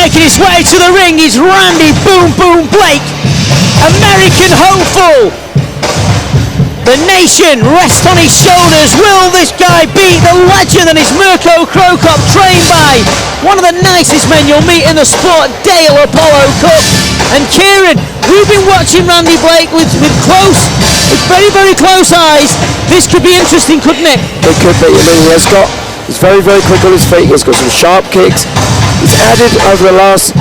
making his way to the ring is Randy Boom Boom Blake, American hopeful. The nation rests on his shoulders. Will this guy beat the legend that is Mirko Crocop, trained by one of the nicest men you'll meet in the sport, Dale Apollo Cup? And Kieran, we've been watching Randy Blake with very, very close eyes. This could be interesting, couldn't it? It could be. I mean, he's very, very quick on his feet. He's got some sharp kicks. He's added over the last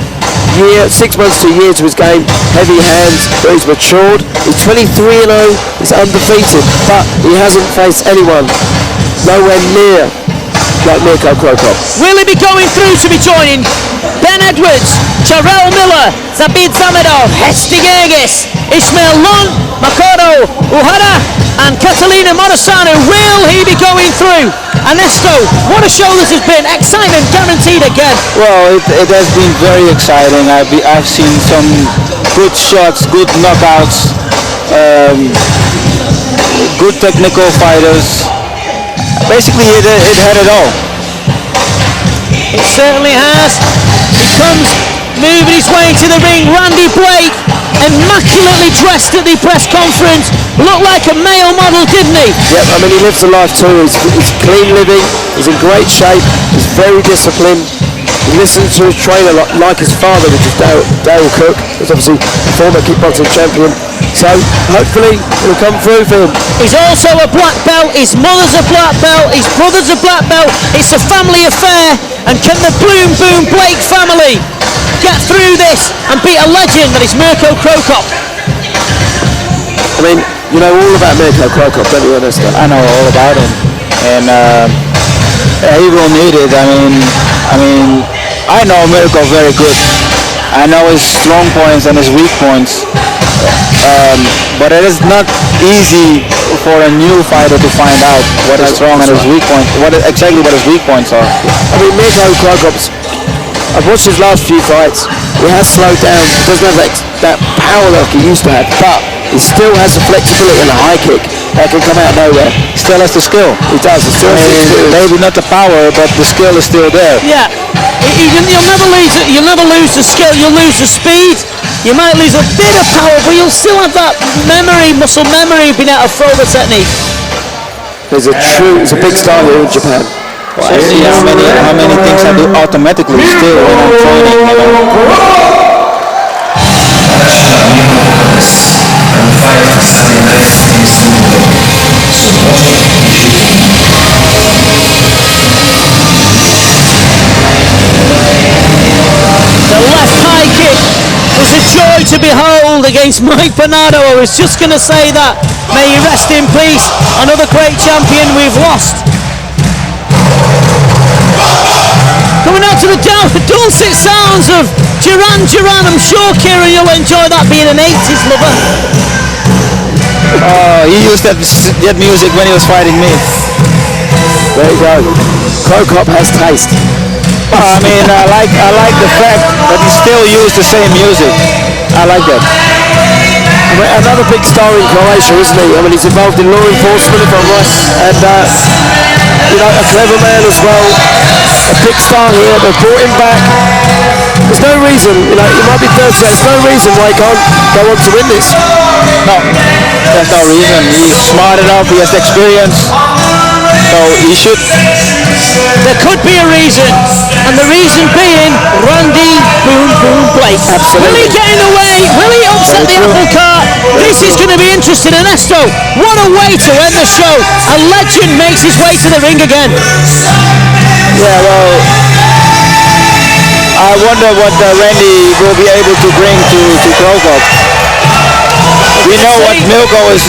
year, 6 months to a year, to his game, heavy hands, but he's matured. He's 23-0, he's undefeated, but he hasn't faced anyone nowhere near like Mirko Crocop. Will he be going through to be joining Ben Edwards, Jarrell Miller, Zabid Zamedov, Hesti Gergis, Ismail Lon, Makoto Uhara, and Catalina Morosanu? Will he be going through? Ernesto, what a show this has been. Excitement guaranteed again. Well, it has been very exciting. I've seen some good shots, good knockouts, good technical fighters. Basically, it had it all. It certainly has. He comes moving his way to the ring. Randy Blake, immaculately dressed at the press conference. Looked like a male model, didn't he? Yep, I mean, he lives a life too. He's clean living, he's in great shape, he's very disciplined. He listens to his trainer like his father, which is Dale Cook, who's obviously a former kickboxing champion. So hopefully it'll come through for him. He's also a black belt, his mother's a black belt, his brother's a black belt. It's a family affair, and can the Boom Boom Blake family get through this and beat a legend that is Mirko Crocop? I mean, you know all about Mirko Crocop, don't you, Ernesto? I know all about him, and he will need it. I mean, I know Mirko very good. I know his strong points and his weak points, but it is not easy for a new fighter to find out what is strong and his weak points, exactly what his weak points are. I mean, Mirko Crocop's, I've watched his last few fights. He has slowed down. He doesn't have that power like he used to have, but he still has the flexibility and the high kick that can come out of nowhere. He still has the skill. He does. He still has the skill. Maybe not the power, but the skill is still there. Yeah. You'll never lose the skill. You'll lose the speed. You might lose a bit of power, but you'll still have that memory, muscle memory, being able to throw the technique. He's a big star here in Japan. Well, I see how many things I do automatically still when I'm training. The left high kick was a joy to behold against Mike Bernardo. I was just going to say that. May he rest in peace. Another great champion we've lost. Coming out to the dulcet sounds of Duran Duran. I'm sure, Kieran, you'll enjoy that, being an 80s lover. He used that music when he was fighting me. There you go. Crocop has taste. I mean, I like the fact that he still used the same music. I like that. I mean, another big star in Croatia, isn't he? I mean, he's involved in law enforcement, if I'm right, and you know, a clever man as well. A big star here. They brought him back. There's no reason, you know, he might be 30, there's no reason why he can't go on to win this. No, there's no reason. He's smart enough, he has the experience, so he should. There could be a reason, and the reason being Randy Boom Boom Blake. Absolutely. Will he get in the way? Will he upset the apple cart? This is going to be interesting. Ernesto, what a way to end the show. A legend makes his way to the ring again. Yeah, well, I wonder what Randy will be able to bring to Crocop. We know what Mirko is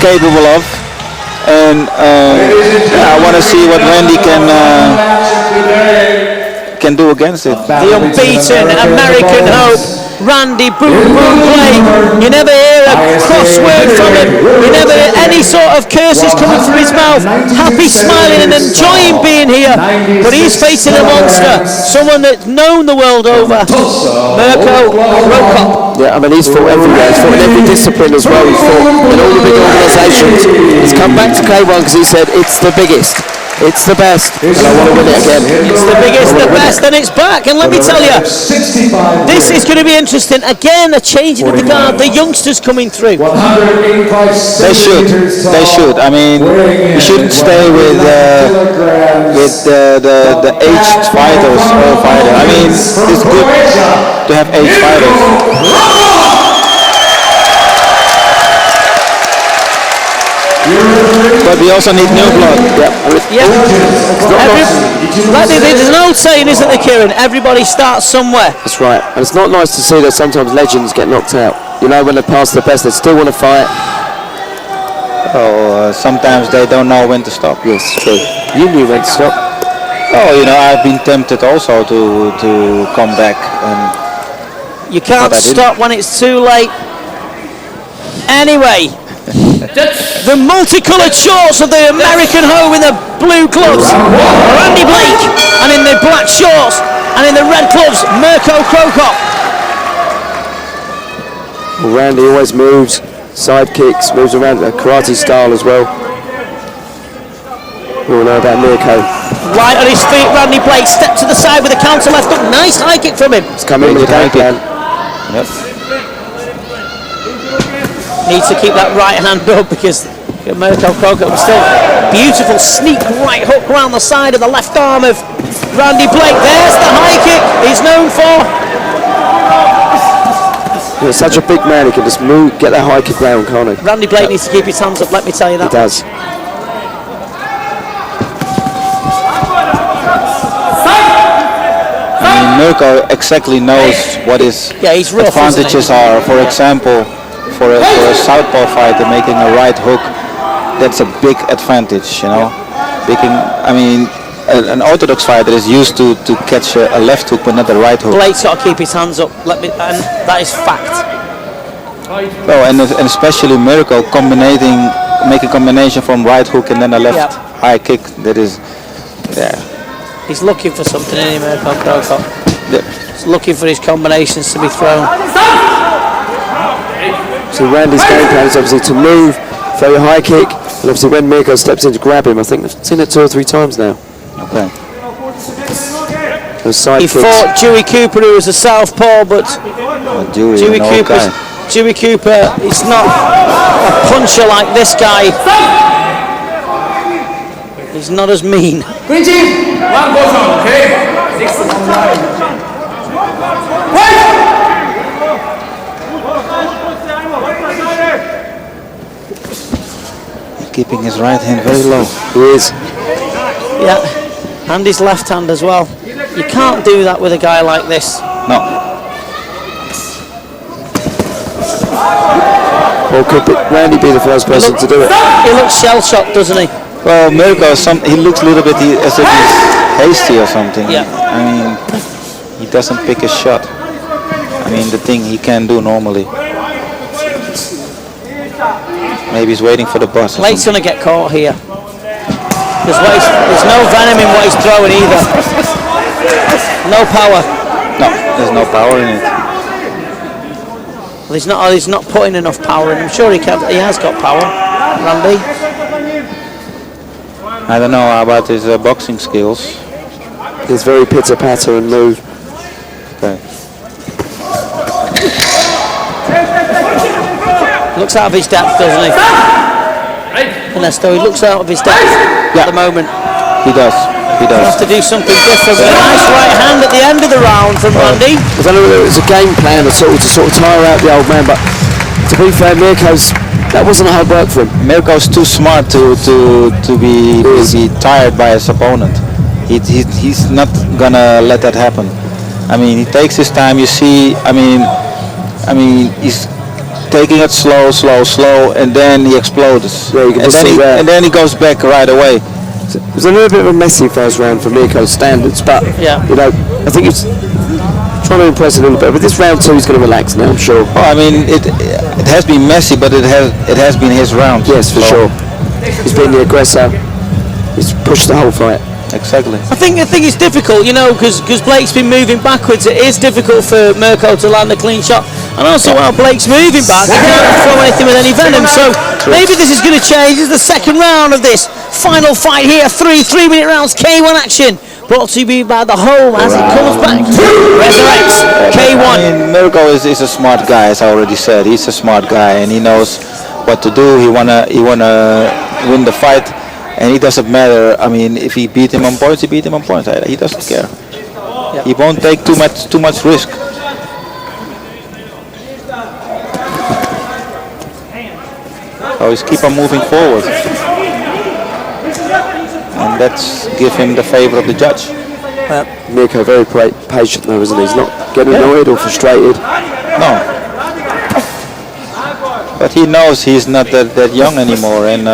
capable of, and I want to see what Randy can do against it. The unbeaten American hope, Randy Boom Boom Blake. You never hear a cross word from him. You never hear any sort of curses coming from his mouth. Happy, smiling and enjoying being here. But he's facing a monster, someone that's known the world over, Mirko Crocop. Yeah, I mean, he's fought everywhere. He's fought in every discipline as well. He's fought in all the big organisations. He's come back to K1 because he said it's the biggest. It's the best, and I want to win it again. It's the biggest, the best, and it's back. And let me tell you, this is going to be interesting. Again, a changing of the guard. The youngsters coming through. They should. They should. I mean, you shouldn't stay with the aged fighters or fighter. I mean, it's good to have aged fighters. But we also need new blood. There's an old saying, isn't there, Kieran? Everybody starts somewhere. That's right. And it's not nice to see that sometimes legends get knocked out. You know, when they pass the best, they still want to fight. Sometimes they don't know when to stop. Yes, true. You knew when to stop. Oh, you know, I've been tempted also to come back. You can't stop when it's too late. Anyway. The multicoloured shorts of the American Hoe in the blue gloves, Randy Blake, and in the black shorts and in the red gloves, Mirko Crocop. Well, Randy always moves, side kicks, moves around a karate style as well. We all know about Mirko. Right on his feet, Randy Blake stepped to the side with a counter left hook. Nice high kick from him. It's coming with a game plan. Yep. Needs to keep that right hand up because Mirko Crocop still beautiful sneak right hook round the side of the left arm of Randy Blake. There's the high kick he's known for. He's such a big man, he can just move, get that high kick round, can't he? Randy Blake needs to keep his hands up, let me tell you that. He does. I mean, Mirko exactly knows what his rough, advantages are. For example, for a southpaw fighter making a right hook, that's a big advantage, you know. I mean, an orthodox fighter is used to catch a left hook but not a right hook. Blake's got to keep his hands up, and that is fact. Oh, and especially Mirko make a combination from right hook and then a left high kick. That is, He's looking for something in him, Mirko Crocop. Yeah. He's looking for his combinations to be thrown. So Randy's game plan is obviously to move, throw a high kick, and obviously when Mirko steps in to grab him, I think I've seen it 2 or 3 times now. Okay. Those side kicks. Fought Dewey Cooper, who was a southpaw, but Dewey Cooper is not a puncher like this guy. He's not as mean. Green team, 1 goes on, okay? 6 is on line. Keeping his right hand very low. He is. Yeah, and his left hand as well. You can't do that with a guy like this. No. Or could Randy be the first person to do it? He looks shell-shocked, doesn't he? Well, Mirko, he looks a little bit as if he's hasty or something. Yeah. I mean, he doesn't pick his shot. I mean, the thing he can do normally. Maybe he's waiting for the bus. Blake's going to get caught here. There's no venom in what he's throwing either. No power. No, there's no power in it. Well, he's not putting enough power in. I'm sure he has got power, Randy. I don't know about his boxing skills. He's very pitter-patter and move. Okay. Looks out of his depth, doesn't he? Ernesto, he looks out of his depth at the moment. He does. He does. He'll have to do something different with a nice right hand at the end of the round from Randy. I don't know whether it was a game plan or to sort of tire out the old man, but to be fair, that wasn't hard work for him. Mirko's too smart to be tired by his opponent. He's not gonna let that happen. I mean, he takes his time. You see, I mean, he's taking it slow, and then he explodes. Yeah, and then he goes back right away. It was a little bit of a messy first round for Mirko's standards, but you know, I think he's trying to impress a little bit. But this round 2, he's going to relax now, I'm sure. Oh, I mean, it has been messy, but it has been his round. Yes, for sure. He's been the aggressor. He's pushed the whole fight. Exactly. I think it's difficult, you know, because Blake's been moving backwards. It is difficult for Mirko to land a clean shot. And also while Blake's moving back, he can't throw anything with any venom. So maybe this is going to change. This is the second round of this Final fight here, 3-minute rounds, K1 action. Brought to you by the home as it comes back. Resurrects K1. I mean, Mirko is a smart guy, as I already said. He's a smart guy, and he knows what to do. He wanna win the fight, and it doesn't matter. I mean, if he beat him on points, he beat him on points. He doesn't care. Yep. He won't take too much risk. So he's keep on moving forward, and that's give him the favor of the judge. Mirko very patient though, isn't he? He's not getting annoyed or frustrated. No. But he knows he's not that young anymore, and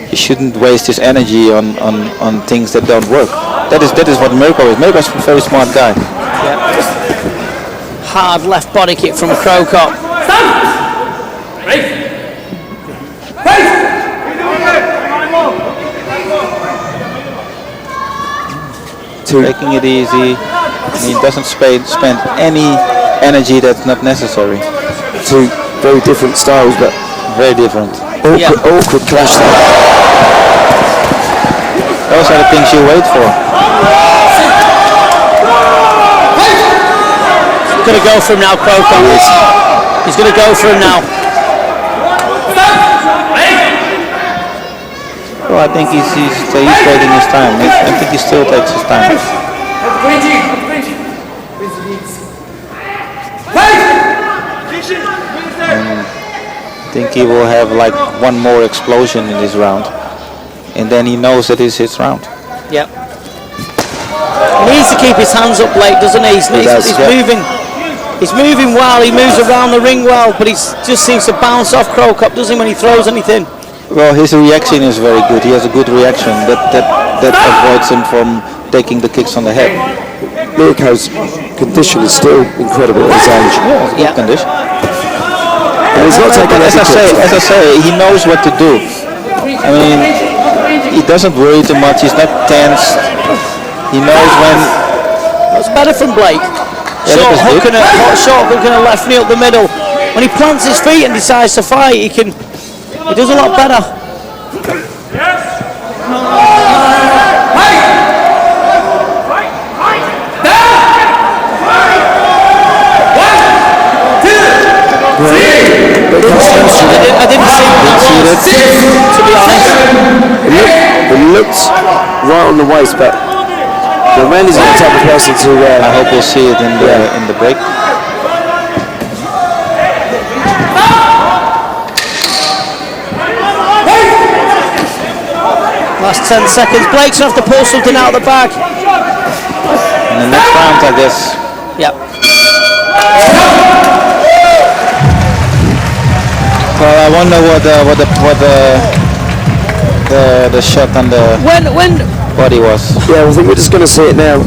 he shouldn't waste his energy on things that don't work. That is what Mirko is. Mirko's a very smart guy. Hard left body kick from Crocop. Taking it easy. He doesn't spend any energy that's not necessary. Two very different styles, but very different. Awkward clash there. Those are the things you wait for. He's going to go for him now, Crocop. He's going to go for him now. Well, I think he's taking his time. I think he still takes his time. And I think he will have like one more explosion in this round, and then he knows that it's his round. Yep. He needs to keep his hands up late, doesn't he? He's moving. He's moving well. He moves around the ring well, but he just seems to bounce off Crocop, doesn't he, when he throws anything? Well, his reaction is very good. He has a good reaction that avoids him from taking the kicks on the head. Mirko's condition is still incredible at his age. Yeah, good condition. And he's not taking as I say, he knows what to do. I mean, he doesn't worry too much. He's not tense. He knows when. That's better from Blake. Yeah, short hook and a left knee up the middle. When he plants his feet and decides to fight, he does a lot better. I didn't see what that was, to be honest. It looked right on the waist, but Randy's not the type of person to... I hope we'll see it in the break. Last 10 seconds. Blake's going to have to pull something out of the bag. In the next round, I guess. Yep. Well, I wonder what the shot on the body was. Yeah, I think we're just going to see it now.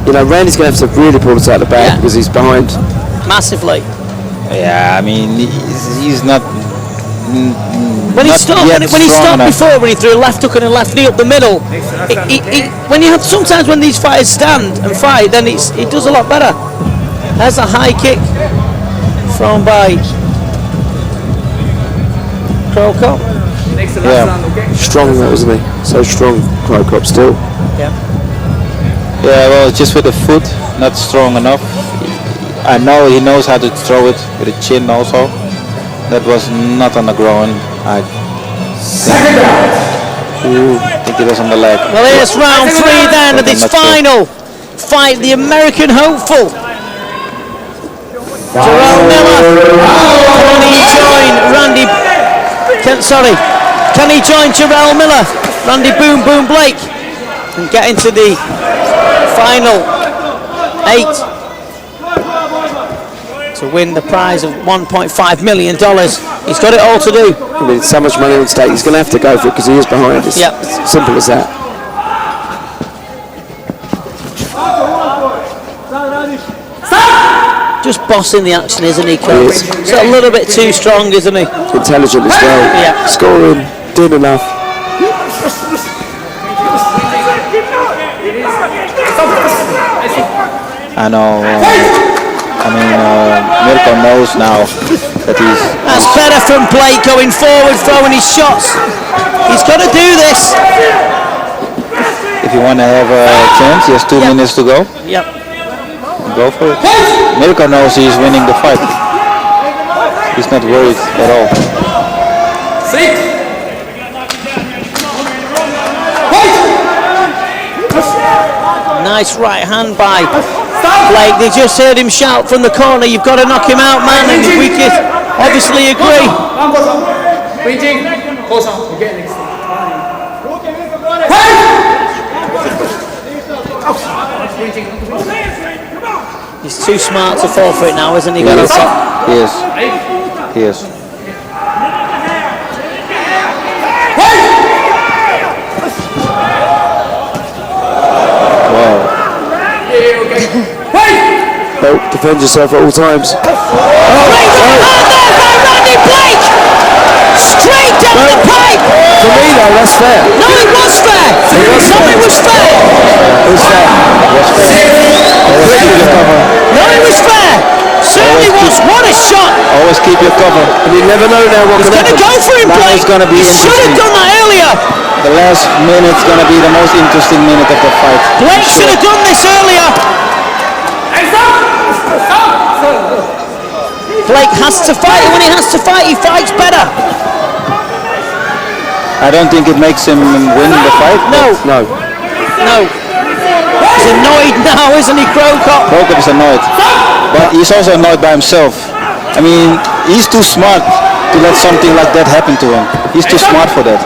Randy's going to have to really pull it out of the bag because he's behind. Massively. Yeah, I mean, he's not... When he stopped before, when he threw a left hook and a left knee up the middle, sometimes when these fighters stand and fight, then it does a lot better. There's a high kick thrown by Crocop. Yeah, strong that, wasn't he? So strong, Crocop still. Yeah. Yeah, well, just with the foot, not strong enough. I know he knows how to throw it with the chin also. That was not on the groin. I think it was on the leg. Well, here's round 3 then of this final fight. The American hopeful, Jarrell Miller. Can he join Jarrell Miller, Randy Boom Boom Blake, and get into the final 8 to win the prize of $1.5 million? He's got it all to do. I mean, so much money on stake. He's going to have to go for it because he is behind. It's simple as that. Just bossing the action, isn't he, Coach? He's a little bit too strong, isn't he? Intelligent as well. Yeah. Scoring, doing enough. I know. Mirko knows now that he's... That's better from Blake going forward, throwing his shots. He's got to do this. If you want to have a chance, he has 2 minutes to go. Yep. Go for it. Mirko knows he's winning the fight. He's not worried at all. Nice right hand by Blake. They just heard him shout from the corner, you've got to knock him out, man. And we could obviously agree. He's too smart to fall for it now, isn't he? He is. He is. Wow. Oh, defend yourself at all times. Great right hand there by Randy Blake! Straight down the pipe! For me though, that's fair. No, it was fair! It was fair! It was fair. No, it was fair! Certainly was. What a shot! Always keep your cover. And you never know now what He's can going to happen. go for him, Now Blake! it's gonna be He should have interesting. done that earlier! The last minute's going to be the most interesting minute of the fight. Blake should have done this earlier! Blake has to fight, and when he has to fight, he fights better. I don't think it makes him win the fight. No, No. no. He's annoyed now, isn't he, Crocop? Crocop is annoyed, but he's also annoyed by himself. I mean, he's too smart to let something like that happen to him. He's too smart for that.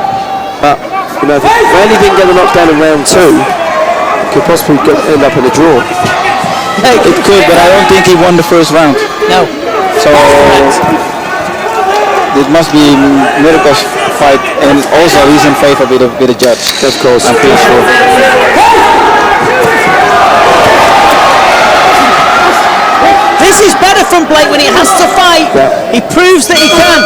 But, you know, if Randy didn't get the knockdown in round 2, it could possibly end up in a draw. It could, but I don't think he won the first round. No. So it must be Mirko's fight, and also he's in favor with the judge. Of course. I'm pretty sure. This is better from Blake when he has to fight. Yeah. He proves that he can.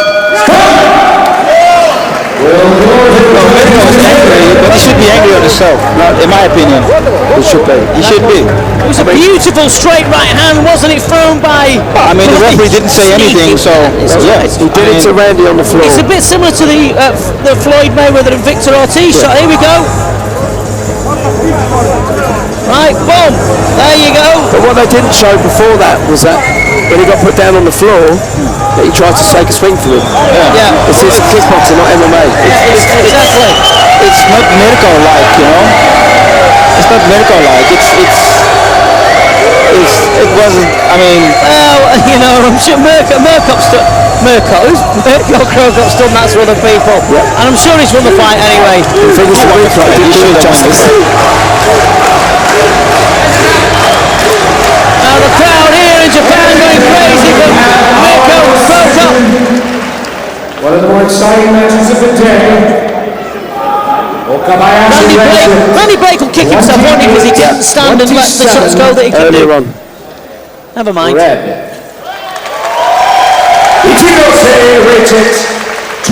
Mirko's angry, but he should be angry on himself, in my opinion. It should be. He should be. It was a beautiful straight right hand, wasn't it, thrown by... I mean, the referee didn't say anything, so yeah. He did it to Randy on the floor. It's a bit similar to the Floyd Mayweather and Victor Ortiz shot. Here we go. Right, boom. There you go. But what they didn't show before that was that when he got put down on the floor, that he tried to take a swing for him. Yeah. This is kickboxing, not MMA. Exactly. It's not Mirko-like, you know. It's not Mirko-like. It wasn't. I mean, Well, you know, I'm sure Mirko Crocop's done that to other people. Yeah. And I'm sure he's won the fight anyway. The finish the week like didn't do it justice. Now the crowd here in Japan going crazy for Mirko Crocop. One of the more exciting matches of the day. Randy Blake will kick himself, won't he, because he didn't stand and let the shots go that he could Earlier do. on. Never mind. Red. Ichinose rates it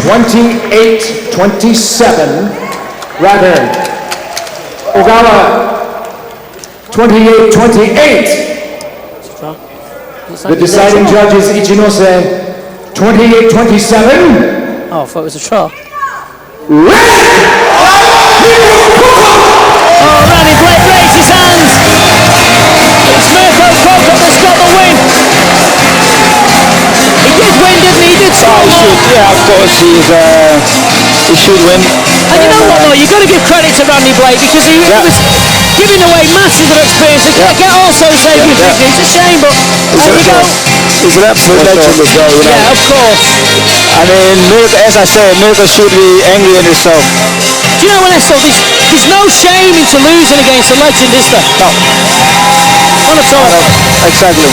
28-27. Rather, Ogawa 28-28. The deciding judge is Ichinose 28-27. Oh, I thought it was a draw. Oh, Randy Blake raised his hands. It's Mirko Crocop that's got the win. He did win, didn't he? He did so well. yeah, of course he should win. And you know what, though? You've got to give credit to Randy Blake because he was giving away masses of experience. And can also save you victory. It's a shame, but there we go. He's an absolute legend as well, you know. Yeah, of course. I mean, Mirko, as I said, Mirko should be angry at himself. Do you know what, Estel? There's no shame into losing against a legend, is there? No. Not at all. Exactly.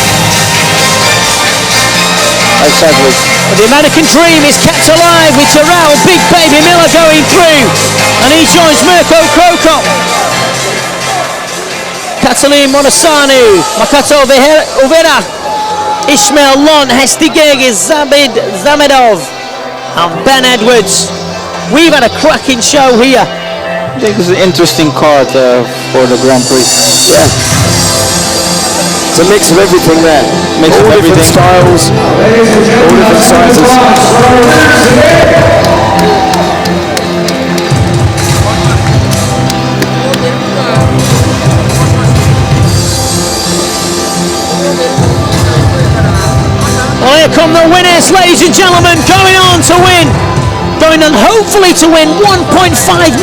Exactly. But the American dream is kept alive with Terrell, Big Baby Miller going through. And he joins Mirko Crocop. Katalin Monosanu, Makato Overa, Ishmael Lon, Hestigege, Zabid Zamedov, and Ben Edwards. We've had a cracking show here. I think it's an interesting card for the Grand Prix. Yeah. It's a mix of everything there. Mix all of different everything. styles, all different sizes. Here come the winners, ladies and gentlemen, going on and hopefully to win 1.5